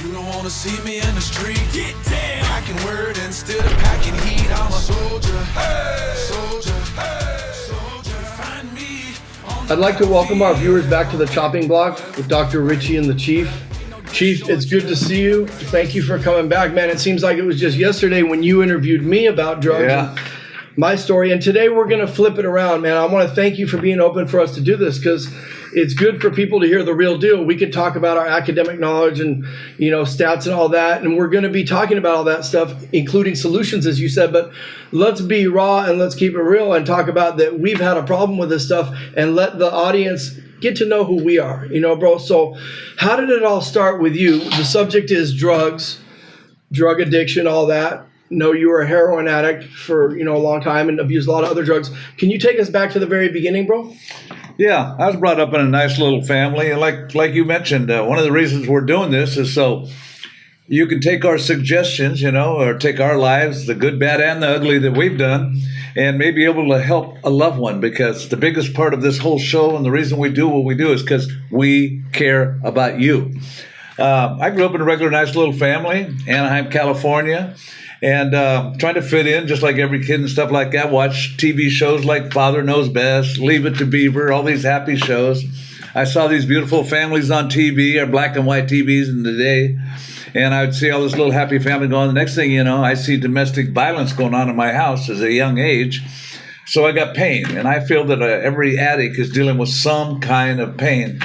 You don't wanna see me in the street. Get down. Packing word instead of packing heat. I'm a soldier. Hey. Soldier. Hey. Soldier. Find me. I'd like to welcome our viewers back to the Chopping Block with Dr. Richie and the Chief. Chief, it's good to see you. Thank you for coming back, man. It seems like it was just yesterday when you interviewed me about drugs. Yeah. My story, and today we're going to flip it around, man. I want to thank you for being open for us to do this, because it's good for people to hear the real deal. We could talk about our academic knowledge and, stats and all that, and we're going to be talking about all that stuff, including solutions, as you said, but let's be raw and let's keep it real and talk about that we've had a problem with this stuff and let the audience get to know who we are, bro. So how did it all start with you? The subject is drugs, drug addiction, all that. No, you were a heroin addict for, a long time and abused a lot of other drugs. Can you take us back to the very beginning, bro? Yeah, I was brought up in a nice little family. And like you mentioned, one of the reasons we're doing this is so you can take our suggestions, or take our lives, the good, bad, and the ugly that we've done, and maybe able to help a loved one, because the biggest part of this whole show and the reason we do what we do is because we care about you. I grew up in a regular nice little family, Anaheim, California. And trying to fit in, just like every kid and stuff like that. Watch TV shows like Father Knows Best, Leave It to Beaver, all these happy shows. I saw these beautiful families on TV, or black and white TVs in the day. And I would see all this little happy family going. The next thing you know, I see domestic violence going on in my house at a young age. So I got pain. And I feel that every addict is dealing with some kind of pain.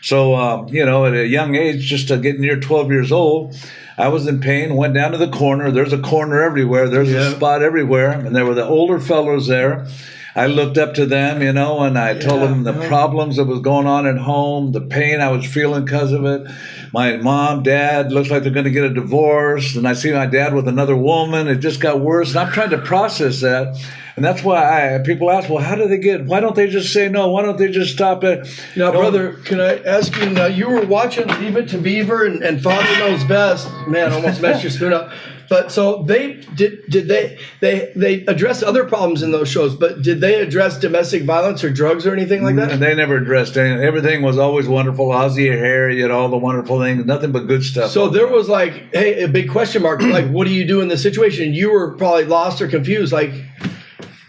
So, at a young age, just getting near 12 years old, I was in pain, went down to the corner. There's a corner everywhere. There's a spot everywhere. And there were the older fellows there. I looked up to them, and I told them the problems that was going on at home, the pain I was feeling because of it. My mom, dad, looks like they're going to get a divorce. And I see my dad with another woman. It just got worse. And I'm trying to process that. And that's why people ask, well, why don't they just say no? Why don't they just stop it? Now, brother, can I ask you, now you were watching Leave It to Beaver and Father Knows Best. Man, almost messed your spoon up. But so they addressed other problems in those shows, but did they address domestic violence or drugs or anything like that? They never addressed anything. Everything was always wonderful. Ozzy Harriet, all the wonderful things, nothing but good stuff. So there was a big question mark, like, what do you do in this situation? You were probably lost or confused, like,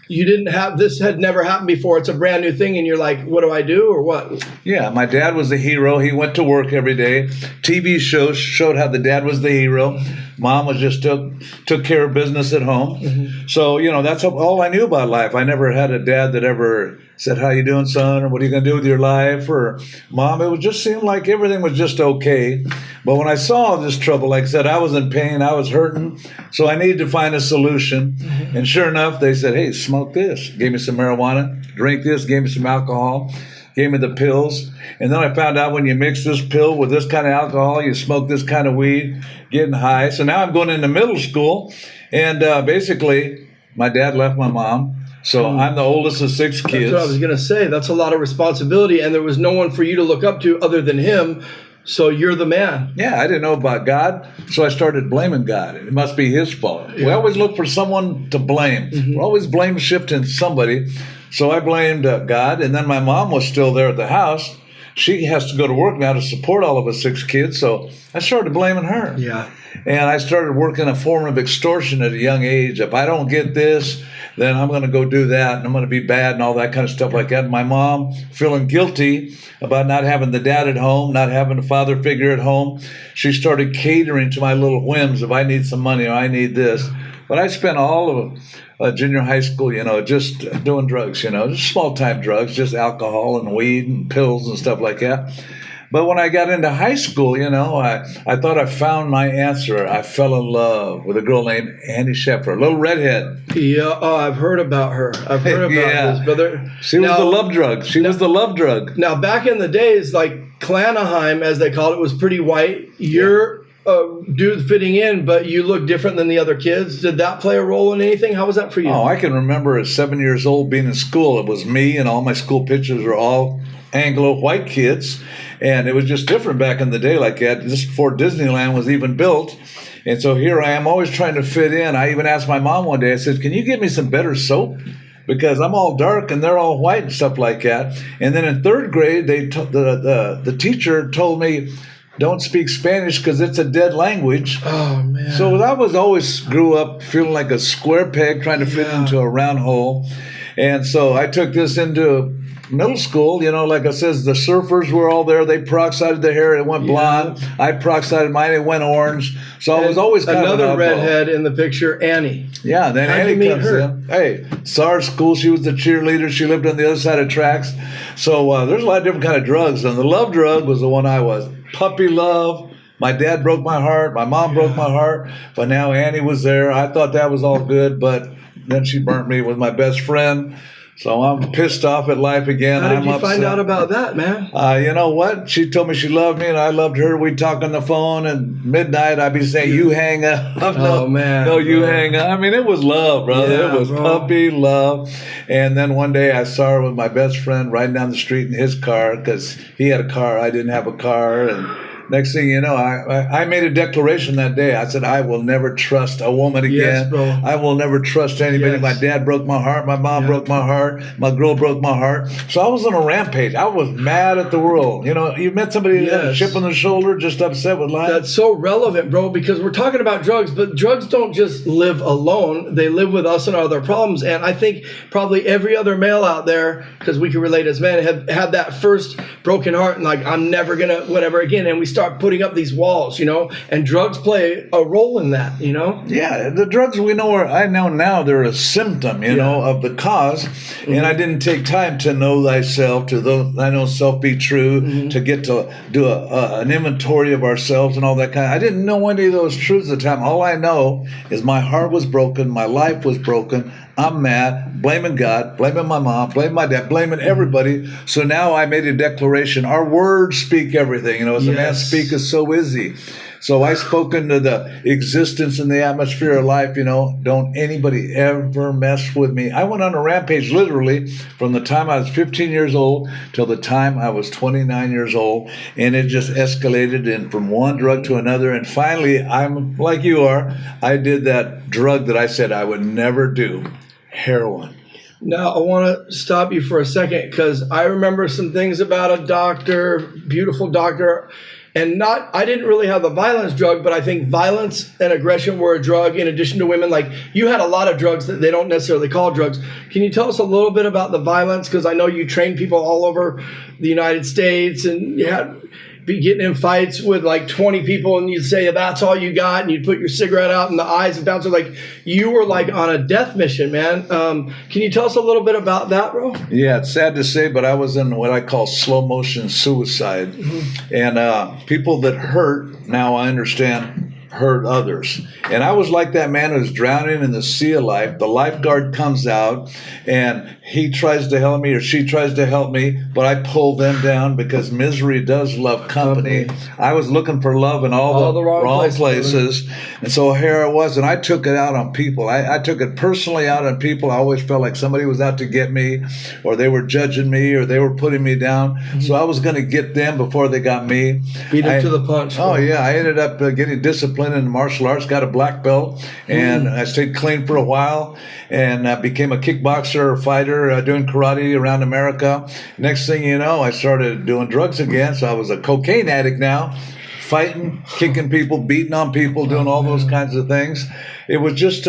you didn't have, this had never happened before. It's a brand new thing. And you're like, what do I do or what? Yeah, my dad was the hero. He went to work every day. TV shows showed how the dad was the hero. Mom was just took care of business at home. Mm-hmm. So, that's all I knew about life. I never had a dad that ever said, how you doing, son? Or what are you going to do with your life? Or mom, it would just seem like everything was just okay. But when I saw this trouble, like I said, I was in pain. I was hurting. So I needed to find a solution. Mm-hmm. And sure enough, they said, hey, smoke this. Gave me some marijuana. Drink this. Gave me some alcohol. Gave me the pills. And then I found out when you mix this pill with this kind of alcohol, you smoke this kind of weed, getting high. So now I'm going into middle school. And basically, my dad left my mom. So I'm the oldest of 6 kids. That's what I was going to say. That's a lot of responsibility. And there was no one for you to look up to other than him. So you're the man. Yeah, I didn't know about God. So I started blaming God. It must be his fault. Yeah. We always look for someone to blame. Mm-hmm. We're always blame shifting somebody. So I blamed God. And then my mom was still there at the house. She has to go to work now to support all of us 6 kids. So I started blaming her. Yeah. And I started working a form of extortion at a young age. If I don't get this, then I'm going to go do that, and I'm going to be bad and all that kind of stuff like that. And my mom, feeling guilty about not having the dad at home, not having a father figure at home, she started catering to my little whims if I need some money or I need this. But I spent all of junior high school, just doing drugs, just small-time drugs, just alcohol and weed and pills and stuff like that. But when I got into high school, I thought I found my answer. I fell in love with a girl named Annie Sheffer, a little redhead. Yeah, I've heard about her. I've heard about this, brother. She was the love drug. She was the love drug. Now, back in the days, like Klanaheim, as they called it, was pretty white. You're dude fitting in, but you look different than the other kids. Did that play a role in anything? How was that for you? Oh, I can remember at 7 years old being in school. It was me, and all my school pictures were all Anglo white kids. And it was just different back in the day like that, just before Disneyland was even built. And so here I am always trying to fit in. I even asked my mom one day, I said, can you get me some better soap? Because I'm all dark and they're all white and stuff like that. And then in third grade, the teacher told me, don't speak Spanish because it's a dead language. Oh man. So I was always grew up feeling like a square peg trying to fit into a round hole. And so I took this into middle school. Like I says, the surfers were all there. They peroxided their hair. It went blonde. I peroxided mine. It went orange. So I was always kind another of redhead in the picture, Annie. Yeah, then How'd Annie you meet comes her? in. Hey, saw her at school. She was the cheerleader. She lived on the other side of tracks. So there's a lot of different kind of drugs. And the love drug was the one I was. Puppy love. My dad broke my heart. My mom broke my heart. But now Annie was there. I thought that was all good. But then she burnt me with my best friend. So I'm pissed off at life again. How did I'm you upset. find out about that, man? You know what? She told me she loved me, and I loved her. We'd talk on the phone, and midnight I'd be saying, "You hang up." Oh, man, no, you bro. hang up. I mean, it was love, brother. Yeah, it was bro. puppy love. And then one day I saw her with my best friend riding down the street in his car because he had a car, I didn't have a car, and next thing you know, I made a declaration that day. I said, I will never trust a woman again. Yes, bro. I will never trust anybody. Yes. My dad broke my heart. My mom broke my heart. My girl broke my heart. So I was on a rampage. I was mad at the world. You met somebody that had a Yes. chip on the shoulder, just upset with life. That's so relevant, bro, because we're talking about drugs, but drugs don't just live alone. They live with us and our other problems. And I think probably every other male out there, because we can relate as men, have had that first broken heart and like, I'm never going to whatever again. And we start putting up these walls, and drugs play a role in that, Yeah, the drugs I know now, they're a symptom, of the cause. And I didn't take time to know thyself, I know self be true, to get to do an inventory of ourselves and all that kind of. I didn't know any of those truths at the time. All I know is my heart was broken, my life was broken. I'm mad, blaming God, blaming my mom, blaming my dad, blaming everybody. So now I made a declaration. Our words speak everything. As a man speaketh, so is he. So I spoke into the existence and the atmosphere of life, don't anybody ever mess with me. I went on a rampage literally from the time I was 15 years old till the time I was 29 years old. And it just escalated in from one drug to another. And finally, I'm like you are, I did that drug that I said I would never do. Heroin. Now, I want to stop you for a second because I remember some things about a doctor, beautiful doctor, and I didn't really have the violence drug, but I think violence and aggression were a drug in addition to women. Like you had a lot of drugs that they don't necessarily call drugs. Can you tell us a little bit about the violence? Because I know you train people all over the United States and you had be getting in fights with like 20 people and you'd say that's all you got and you'd put your cigarette out in the eyes of bouncers. Like you were like on a death mission, man. Can you tell us a little bit about that, bro? Yeah, it's sad to say, but I was in what I call slow motion suicide. And people that hurt, now I understand, hurt others. And I was like that man who's drowning in the sea of life. The lifeguard comes out and he tries to help me or she tries to help me, but I pull them down because misery does love company. I was looking for love in all the wrong places. And so here I was, and I took it out on people. I took it personally out on people. I always felt like somebody was out to get me, or they were judging me, or they were putting me down. So I was going to get them before they got me. Beat them to the punch. Oh, yeah. I ended up getting disciplined in martial arts, got a black belt, and I stayed clean for a while, and became a kickboxer, fighter, doing karate around America. Next thing you know, I started doing drugs again, so I was a cocaine addict now, fighting, kicking people, beating on people, doing all those kinds of things. It was just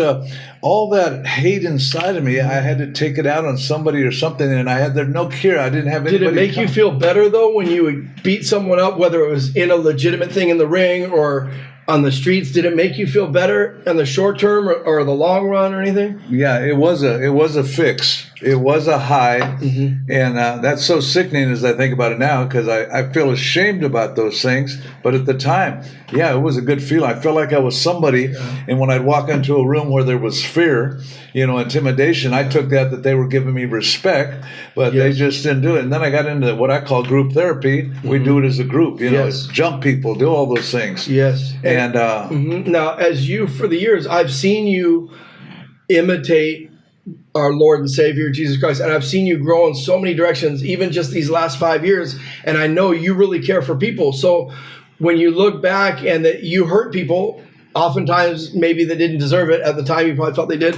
all that hate inside of me. I had to take it out on somebody or something, and I had no cure. I didn't have anybody. Did it make you feel better, though, when you would beat someone up, whether it was in a legitimate thing in the ring or on the streets? Did it make you feel better in the short term or the long run or anything? Yeah, it was a fix. It was a high, and that's so sickening as I think about it now, because I feel ashamed about those things. But at the time, yeah, it was a good feeling. I felt like I was somebody, and when I'd walk into a room where there was fear, intimidation, I took that they were giving me respect, but they just didn't do it. And then I got into what I call group therapy. We do it as a group, jump people, do all those things. Yes. And now, as you, for the years, I've seen you imitate our Lord and Savior, Jesus Christ, and I've seen you grow in so many directions, even just these last 5 years, and I know you really care for people. So when you look back and that you hurt people, oftentimes maybe they didn't deserve it, at the time you probably felt they did,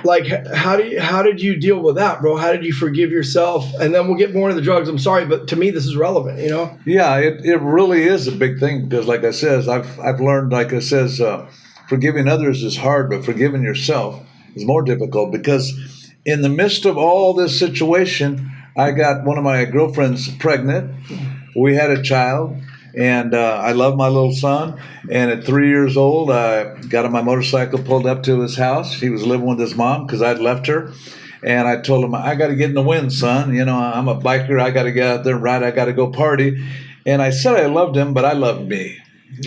like how did you deal with that, bro? How did you forgive yourself? And then we'll get more into the drugs. I'm sorry, but to me this is relevant, you know? Yeah, it really is a big thing because, like I says, I've learned, like it says, forgiving others is hard, but forgiving yourself is more difficult because in the midst of all this situation, I got one of my girlfriends pregnant. We had a child, and I love my little son. And at 3 years old, I got on my motorcycle, pulled up to his house. He was living with his mom because I'd left her. And I told him, I got to get in the wind, son. You know, I'm a biker. I got to get out there and ride. I got to go party. And I said I loved him, but I loved me.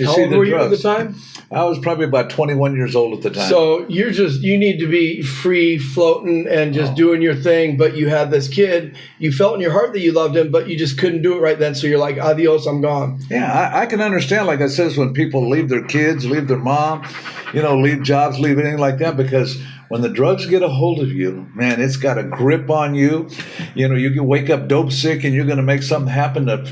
How old were you at the time? I was probably about 21 years old at the time. So you need to be free floating and just doing your thing, but you had this kid, you felt in your heart that you loved him, but you just couldn't do it right then. So you're like, adios, I'm gone. Yeah, I can understand, like I says, when people leave their kids, leave their mom, you know, leave jobs, leave anything like that, because when the drugs get a hold of you, man, it's got a grip on you. You know, you can wake up dope sick and you're going to make something happen to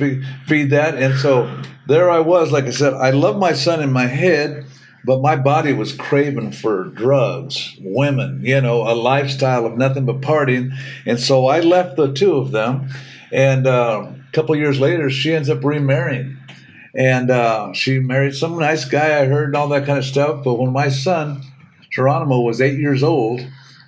feed that. And so there I was, like I said, I love my son in my head, but my body was craving for drugs, women, you know, a lifestyle of nothing but partying. And so I left the two of them. And a couple of years later, she ends up remarrying. And she married some nice guy, I heard, and all that kind of stuff. But when my son, Geronimo, was 8 years old,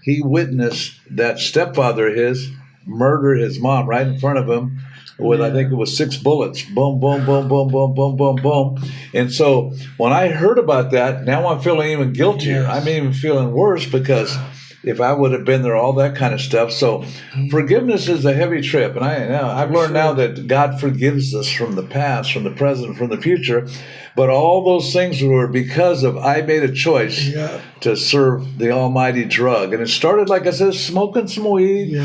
he witnessed that stepfather of his murder his mom right in front of him with, I think it was 6 bullets. Boom, boom, boom, boom, boom, boom, boom, boom. And so when I heard about that, now I'm feeling even guiltier. I'm even feeling worse because if I would have been there, all that kind of stuff. So forgiveness is a heavy trip. And I've learned now that God forgives us from the past, from the present, from the future. But all those things were because of I made a choice to serve the almighty drug. And it started, like I said, smoking some weed,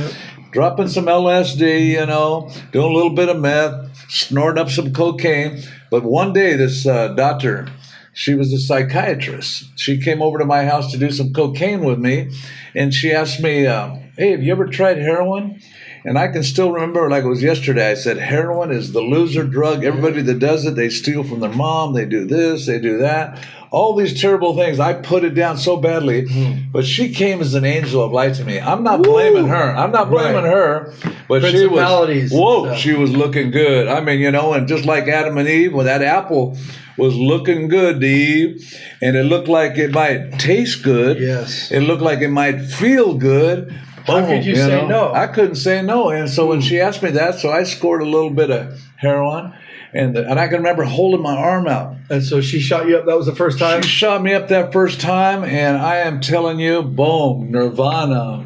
dropping some LSD, you know, doing a little bit of meth, snorting up some cocaine. But one day this doctor, she was a psychiatrist. She came over to my house to do some cocaine with me. And she asked me, hey, have you ever tried heroin? And I can still remember like it was yesterday. I said, heroin is the loser drug. Everybody that does it, they steal from their mom. They do this, they do that. All these terrible things. I put it down so badly. But she came as an angel of light to me. I'm not blaming her. I'm not blaming her. But she was, she was looking good. I mean, you know, and just like Adam and Eve, when that apple was looking good to Eve, and it looked like it might taste good. Yes. It looked like it might feel good. How could you say no? I couldn't say no. And so when she asked me that, so I scored a little bit of heroin, and I can remember holding my arm out. And so she shot you up. That was the first time? She shot me up that first time, and I am telling you, boom, nirvana.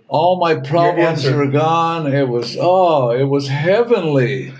All my problems were gone. It was heavenly.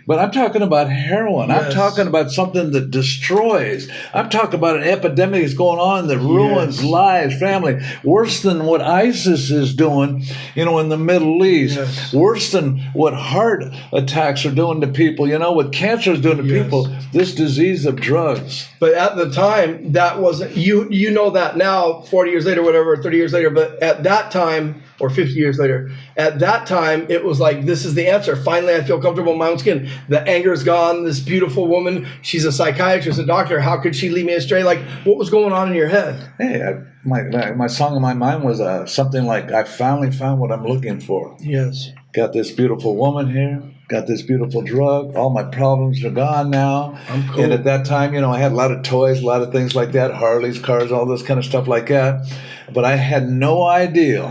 But I'm talking about heroin. Yes. I'm talking about something that destroys. I'm talking about an epidemic that's going on that ruins lives, family. Worse than what ISIS is doing, you know, in the Middle East. Yes. Worse than what heart attacks are doing to people, you know, what cancer is doing to people. This disease of drugs. But at the time, that wasn't, you know that now, 40 years later, whatever, 30 years later. But at that time, or 50 years later, at that time, it was like, this is the answer. Finally, I feel comfortable in my own skin. The anger's gone. This beautiful woman, she's a psychiatrist, a doctor. How could she lead me astray? Like, what was going on in your head? Hey, my song in my mind was something like, I finally found what I'm looking for. Yes. Got this beautiful woman here. Got this beautiful drug. All my problems are gone now. I'm cool. And at that time, you know, I had a lot of toys, a lot of things like that, Harleys, cars, all this kind of stuff like that. But I had no idea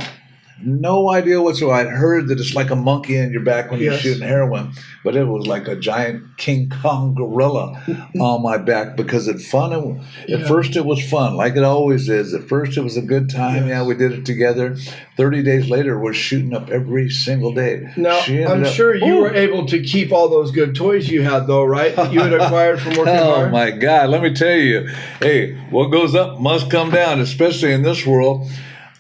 whatsoever. I'd heard that it's like a monkey in your back when you're shooting heroin, but it was like a giant King Kong gorilla on my back because at first it was fun, like it always is. At first it was a good time. Yeah, we did it together. 30 days later, we're shooting up every single day. Now, I'm sure you were able to keep all those good toys you had, though, right? That you had acquired from working hard. Oh, my God. Let me tell you, hey, what goes up must come down, especially in this world.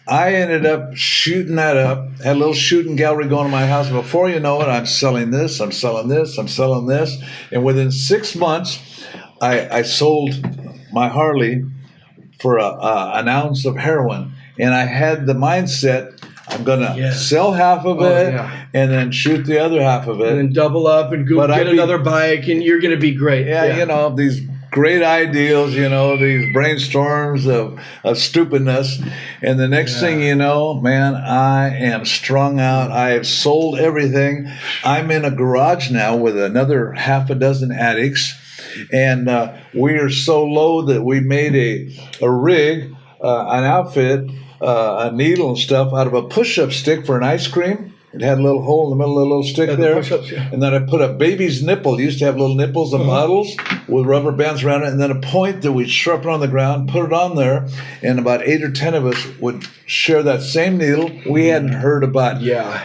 I ended up shooting that up, had a little shooting gallery going in my house. Before you know it, I'm selling this, I'm selling this, I'm selling this. And within 6 months, I sold my Harley for an ounce of heroin. And I had the mindset, I'm going to sell half of it and then shoot the other half of it. And then double up and get another bike, and you're going to be great. Yeah, you know, these great ideals, these brainstorms of stupidness. And the next thing you know, man, I am strung out. I have sold everything. I'm in a garage now with another half a dozen addicts. And we are so low that we made a rig, an outfit, a needle and stuff out of a push-up stick for an ice cream. It had a little hole in the middle of the little stick there. And then I put a baby's nipple. It used to have little nipples and bottles with rubber bands around it. And then a point that we'd sharpen on the ground, put it on there. And about 8 or 10 of us would share that same needle. We hadn't heard about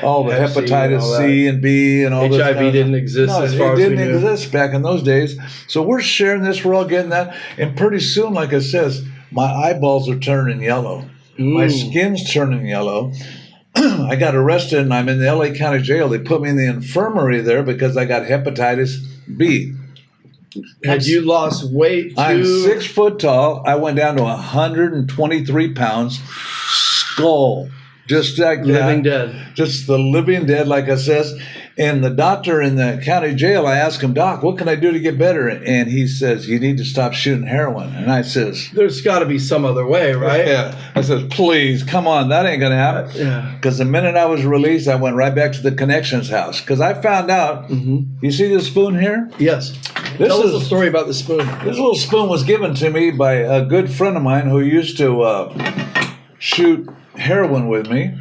all the hepatitis C and B and all this. HIV didn't exist as far as we knew. It didn't exist back in those days. So we're sharing this. We're all getting that. And pretty soon, like I says, my eyeballs are turning yellow. My skin's turning yellow. I got arrested and I'm in the LA County Jail. They put me in the infirmary there because I got hepatitis B. Had you lost weight too? I'm 6 foot tall. I went down to 123 pounds. Skull. Just like living that. dead. Just the living dead, like I says. And the doctor in the county jail, I asked him, Doc, what can I do to get better? And he says, you need to stop shooting heroin. And I says, there's got to be some other way, right? Yeah. I says, please, come on, that ain't going to happen. Yeah. Because the minute I was released, I went right back to the Connections house. Because I found out, you see this spoon here? Yes. Tell us a story about the spoon. This little spoon was given to me by a good friend of mine who used to shoot heroin with me.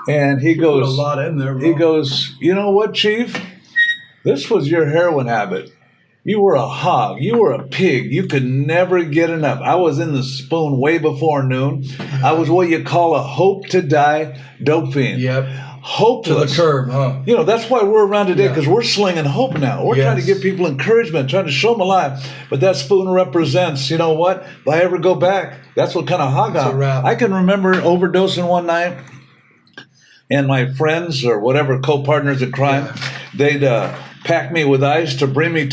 And he goes, put a lot in there, bro. He goes, you know what, Chief? This was your heroin habit. You were a hog. You were a pig. You could never get enough. I was in the spoon way before noon. I was what you call a hope to die dope fiend. Yep. Hopeless. To the curb, huh? That's why we're around today, because we're slinging hope now. We're trying to give people encouragement, trying to show them alive. But that spoon represents, you know what? If I ever go back, that's what kind of hog I'm. I can remember overdosing one night. And my friends or whatever co-partners in crime, they'd pack me with ice to bring me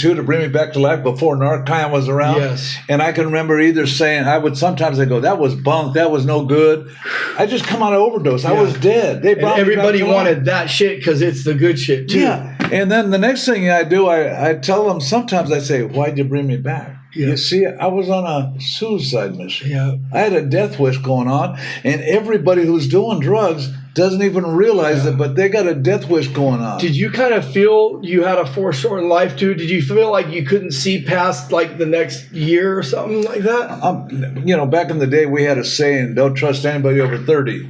back to life before Narcan was around. Yes. And I can remember either saying, sometimes I'd go, that was bunk, that was no good. I just come out of overdose. I was dead. They brought everybody me back to wanted life. that shit because it's the good shit too. Yeah. And then the next thing I do, I tell them, sometimes I say, why'd you bring me back? You see, I was on a suicide mission. Yeah. I had a death wish going on, and everybody who's doing drugs doesn't even realize it, but they got a death wish going on. Did you kind of feel you had a foreshortened life too? Did you feel like you couldn't see past like the next year or something like that? Back in the day, we had a saying, don't trust anybody over 30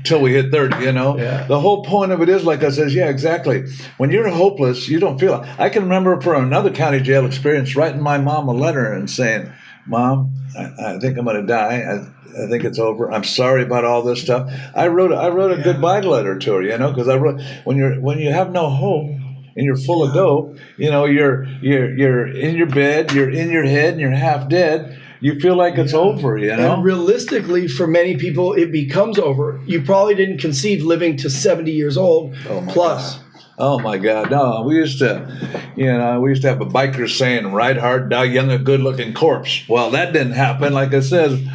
till we hit 30, Yeah. The whole point of it is, like I says, yeah, exactly. When you're hopeless, you don't feel it. I can remember from another county jail experience writing my mom a letter and saying, Mom, I think I'm going to die. I think it's over. I'm sorry about all this stuff. I wrote a goodbye letter to her, because I wrote, when you have no hope and you're full of dope, you're in your bed, you're in your head, and you're half dead. You feel like it's over, And realistically, for many people, it becomes over. You probably didn't conceive living to 70 years old plus. God. Oh my God! No, we used to have a biker saying, "Ride hard, die young, a good-looking corpse." Well, that didn't happen. Like I said,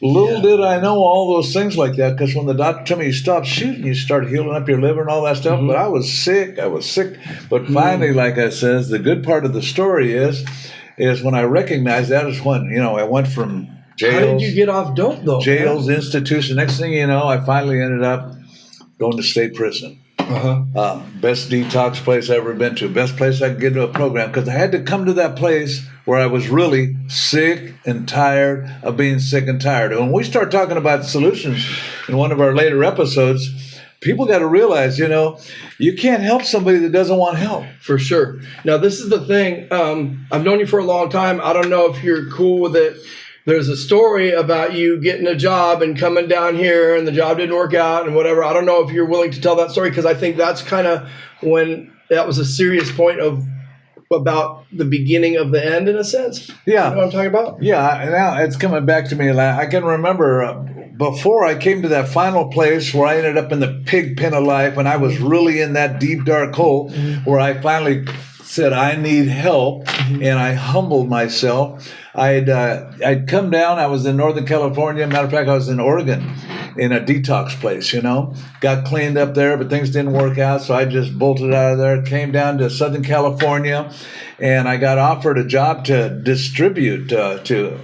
little did I know all those things like that. Because when the doctor told me you stop shooting, you start healing up your liver and all that stuff. But I was sick. But finally, like I says, the good part of the story is when I recognized that is when I went from jails. How did you get off dope though? Jails, institution. Next thing you know, I finally ended up going to state prison. Best detox place I've ever been to. Best place I could get into a program, because I had to come to that place where I was really sick and tired of being sick and tired. And when we start talking about solutions in one of our later episodes, people got to realize, you can't help somebody that doesn't want help. For sure. Now, this is the thing. I've known you for a long time. I don't know if you're cool with it. There's a story about you getting a job and coming down here and the job didn't work out and whatever. I don't know if you're willing to tell that story, because I think that's kind of when that was a serious point about the beginning of the end in a sense. Yeah. You know what I'm talking about? Yeah. Now it's coming back to me. I can remember before I came to that final place where I ended up in the pig pen of life, and I was really in that deep, dark hole where I finally said, I need help, and I humbled myself. I'd come down. I was in Northern California. Matter of fact, I was in Oregon, in a detox place, you know. Got cleaned up there, but things didn't work out, so I just bolted out of there, came down to Southern California, and I got offered a job to distribute, to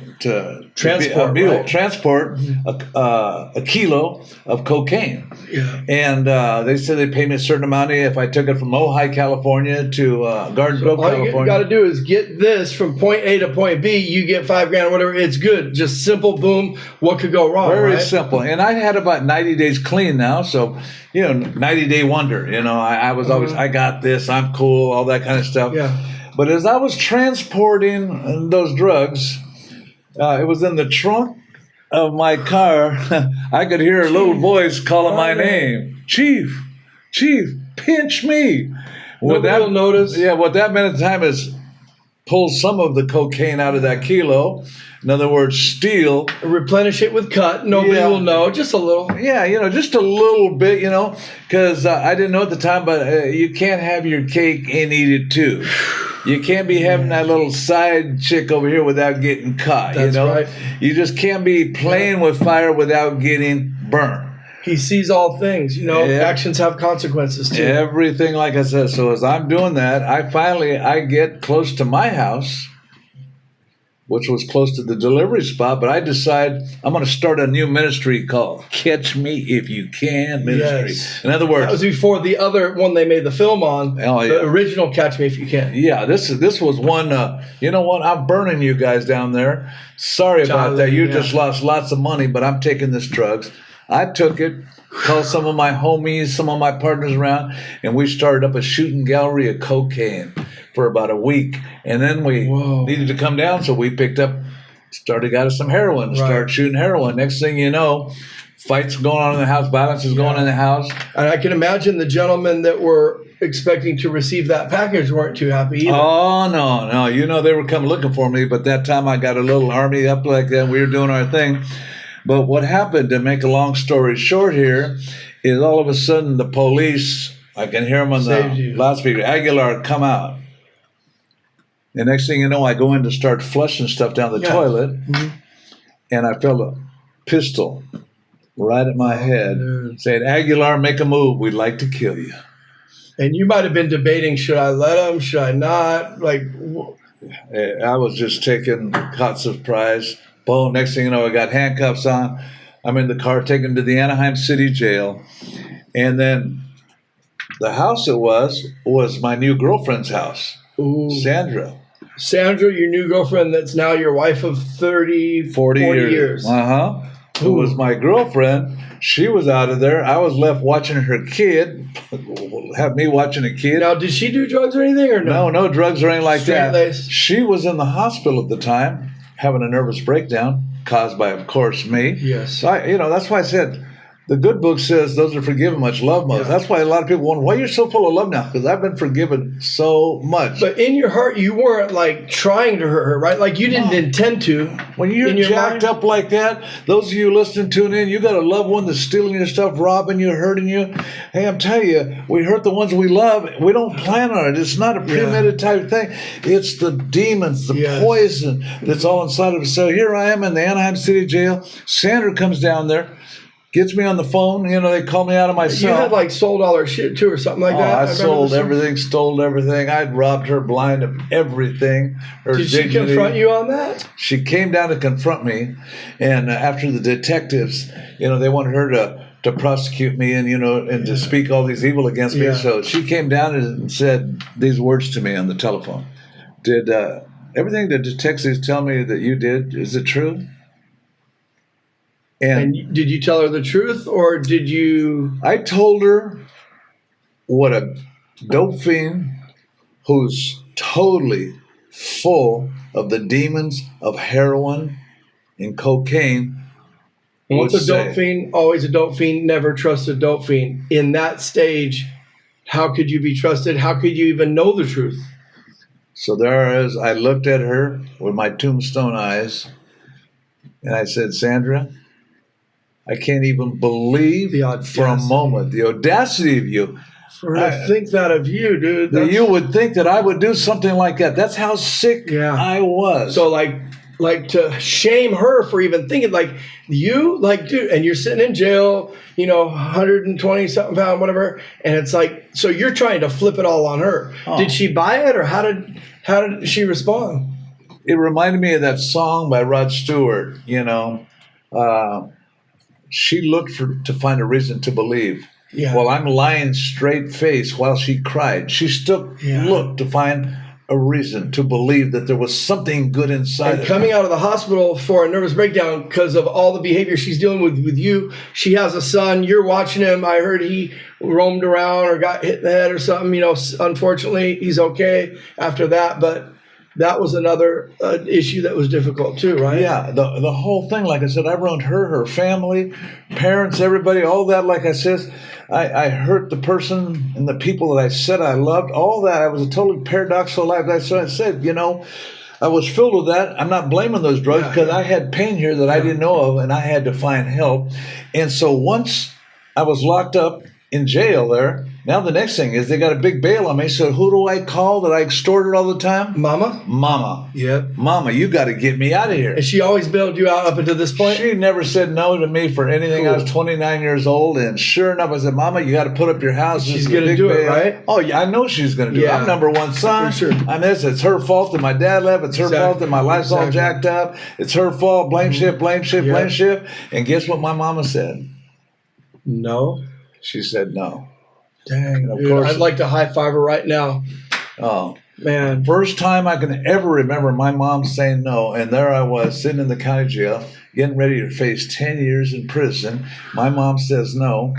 Transport, a mule, right? transport a kilo of cocaine. Yeah. And they said they'd pay me a certain amount if I took it from Ojai, California to Garden Grove, All California. you got to do is get this from point A to point B. You get $5,000, whatever. It's good. Just simple. Boom. What could go wrong? Very right? simple. And I had about 90 days clean now. So, 90-day wonder. I was always, I got this. I'm cool. All that kind of stuff. Yeah. But as I was transporting those drugs, it was in the trunk of my car. I could hear a little voice calling my name. Chief, pinch me. Nobody will notice. Yeah, what that meant at the time is pull some of the cocaine out of that kilo. In other words, steal. Replenish it with cut. Nobody will know. Just a little. Yeah, just a little bit, because I didn't know at the time, but you can't have your cake and eat it too. You can't be having that little side chick over here without getting caught. That's right. You just can't be playing with fire without getting burned. He sees all things. Yeah. Actions have consequences too. Everything, like I said. So as I'm doing that, I get close to my house, which was close to the delivery spot, but I decide I'm going to start a new ministry called Catch Me If You Can Ministry. Yes. In other words, that was before the other one they made the film on. Oh, yeah. The original Catch Me If You Can. yeah, this was one. You know what? I'm burning you guys down there. Sorry about that. You just lost lots of money, but I'm taking this drugs. I took it, called some of my homies, some of my partners around, and we started up a shooting gallery of cocaine for about a week. And then we needed to come down, so we got us some heroin, started shooting heroin. Next thing you know, fights going on in the house, violence is going on in the house. And I can imagine the gentlemen that were expecting to receive that package weren't too happy either. Oh, no. They were coming looking for me, but that time I got a little army up like that. We were doing our thing. But what happened, to make a long story short here, is all of a sudden the police, I can hear them on the loudspeaker, Aguilar, come out. The next thing you know, I go in to start flushing stuff down the toilet, and I felt a pistol right at my head saying, Aguilar, make a move. We'd like to kill you. And you might have been debating, should I let him? Should I not? I was just caught surprise. Boom, next thing you know, I got handcuffs on. I'm in the car, taken to the Anaheim City Jail. And then the house it was my new girlfriend's house, Sandra. Sandra, your new girlfriend that's now your wife of 40 years. Who was my girlfriend. She was out of there. I was left watching her kid, have me watching a kid. Now, did she do drugs or anything or no? No drugs or anything like that. Straight-laced. She was in the hospital at the time, having a nervous breakdown caused by, of course, me. Yes. So that's why I said the good book says those are forgiven much, love most. That's why a lot of people wonder, why you're so full of love now? Because I've been forgiven so much. But in your heart, you weren't trying to hurt her, right? You didn't intend to. When you're jacked up like that, those of you listening, tune in, you got a loved one that's stealing your stuff, robbing you, hurting you. Hey, I'm telling you, we hurt the ones we love. We don't plan on it. It's not a premeditated thing. It's the demons, the poison that's all inside of us. So here I am in the Anaheim City Jail. Sandra comes down there, gets me on the phone. They call me out of my cell. You had sold all her shit too or something like that? I sold everything, stole everything. I'd robbed her blind of everything. Did she confront you on that? She came down to confront me. And after the detectives, they wanted her to prosecute me and, and to speak all these evil against me. So she came down and said these words to me on the telephone. Did everything the detectives tell me that you did, is it true? And did you tell her the truth, or did you? I told her what a dope fiend who's totally full of the demons of heroin and cocaine. And what's a dope fiend? Always a dope fiend. Never trust a dope fiend. In that stage, how could you be trusted? How could you even know the truth? So I looked at her with my tombstone eyes, and I said, Sandra, I can't even believe for a moment the audacity of you. I think that of you, dude. That you would think that I would do something like that. That's how sick I was. So like to shame her for even thinking like you like dude, and you're sitting in jail, 120 something pound, whatever, and it's like, so you're trying to flip it all on her. Oh. Did she buy it, or how did she respond? It reminded me of that song by Rod Stewart. She looked to find a reason to believe. Yeah. While I'm lying straight face while she cried, she still looked to find a reason to believe that there was something good inside. And coming out of the hospital for a nervous breakdown because of all the behavior she's dealing with you. She has a son. You're watching him. I heard he roamed around or got hit in the head or something. Unfortunately, he's okay after that. But that was another issue that was difficult too, right? Yeah, the whole thing, like I said, I ruined her family, parents, everybody, all that. Like I said, I hurt the person and the people that I said I loved, all that. I was a totally paradoxical life. That's what I said, I was filled with that. I'm not blaming those drugs because I had pain here that I didn't know of, and I had to find help. And so once I was locked up in jail there, now the next thing is they got a big bail on me. So who do I call that I extorted all the time? Mama. Yeah. Mama, you got to get me out of here. And she always bailed you out up until this point? She never said no to me for anything. Cool. I was 29 years old, and sure enough, I said, Mama, you got to put up your house. She's going to do it, right? Oh, yeah, I know she's going to do it. I'm number one son. For sure. It's her fault that my dad left. It's her fault that my life's all jacked up. It's her fault. Blame shift, blame shift, blame shift. And guess what my mama said? No. She said no. Dang, of course. I'd like to high five her right now. Oh, man. First time I can ever remember my mom saying no. And there I was sitting in the county jail, getting ready to face 10 years in prison. My mom says no.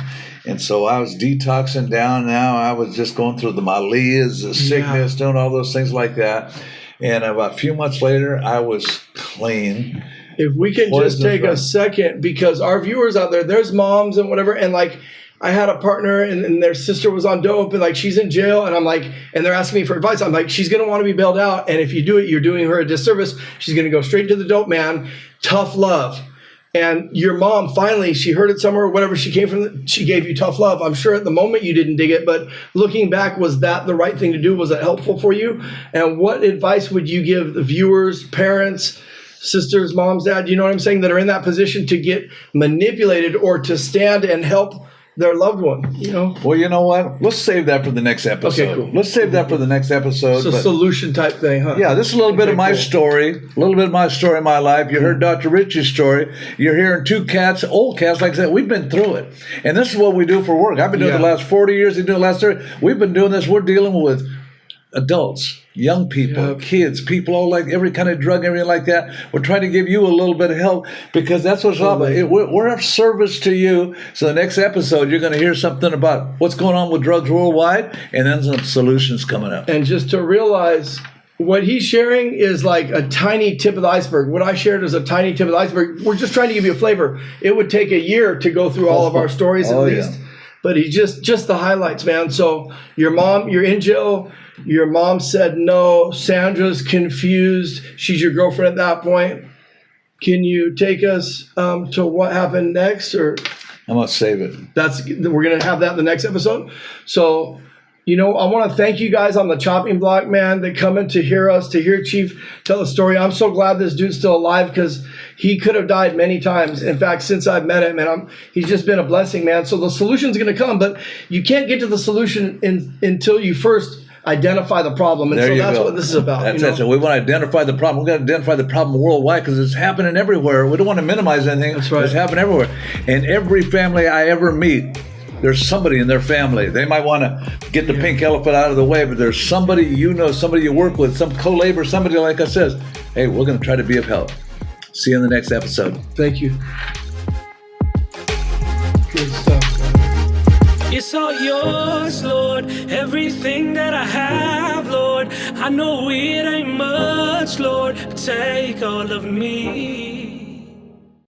And so I was detoxing down now. I was just going through the maladies, the sickness, doing all those things like that. And about a few months later, I was clean. If we can just take a second, because our viewers out there, there's moms and whatever, and like, I had a partner and their sister was on dope and like she's in jail, and I'm like, and they're asking me for advice. I'm like, she's going to want to be bailed out. And if you do it, you're doing her a disservice. She's going to go straight to the dope man. Tough love. And your mom, finally, she heard it somewhere, whatever she came from, she gave you tough love. I'm sure at the moment you didn't dig it, but looking back, was that the right thing to do? Was that helpful for you? And what advice would you give the viewers, parents, sisters, moms, dad, you know what I'm saying, that are in that position to get manipulated or to stand and help their loved one, Well, you know what? Let's save that for the next episode. Okay, cool. Let's save that for the next episode. It's a solution type thing, huh? Yeah, this is a little bit of my story, a little bit of my story in my life. You heard Dr. Richie's story. You're hearing two cats, old cats, like I said, we've been through it. And this is what we do for work. I've been doing it the last 40 years. They do the last 30. We've been doing this. We're dealing with adults, young people, kids, people, all like every kind of drug, everything like that. We're trying to give you a little bit of help because that's what's all about. We're of service to you. So the next episode, you're going to hear something about what's going on with drugs worldwide, and then some solutions coming up. And just to realize what he's sharing is like a tiny tip of the iceberg. What I shared is a tiny tip of the iceberg. We're just trying to give you a flavor. It would take a year to go through all of our stories at least. But he's just the highlights, man. So your mom, you're in jail. Your mom said no. Sandra's confused. She's your girlfriend at that point. Can you take us to what happened next? Or I'm going to save it. We're going to have that in the next episode. So, I want to thank you guys on the chopping block, man, that come in to hear us, to hear Chief tell the story. I'm so glad this dude's still alive because he could have died many times. In fact, since I've met him, and he's just been a blessing, man. So the solution's going to come, but you can't get to the solution until you first identify the problem. And so that's what this is about. That's it. So we want to identify the problem. We've got to identify the problem worldwide because it's happening everywhere. We don't want to minimize anything. That's right. It's happening everywhere. And every family I ever meet, there's somebody in their family. They might want to get the pink elephant out of the way, but there's somebody somebody you work with, some co-labor, somebody like us says, hey, we're going to try to be of help. See you in the next episode. Thank you. Good stuff. It's all yours, Lord, everything that I have, Lord. I know it ain't much, Lord, but take all of me.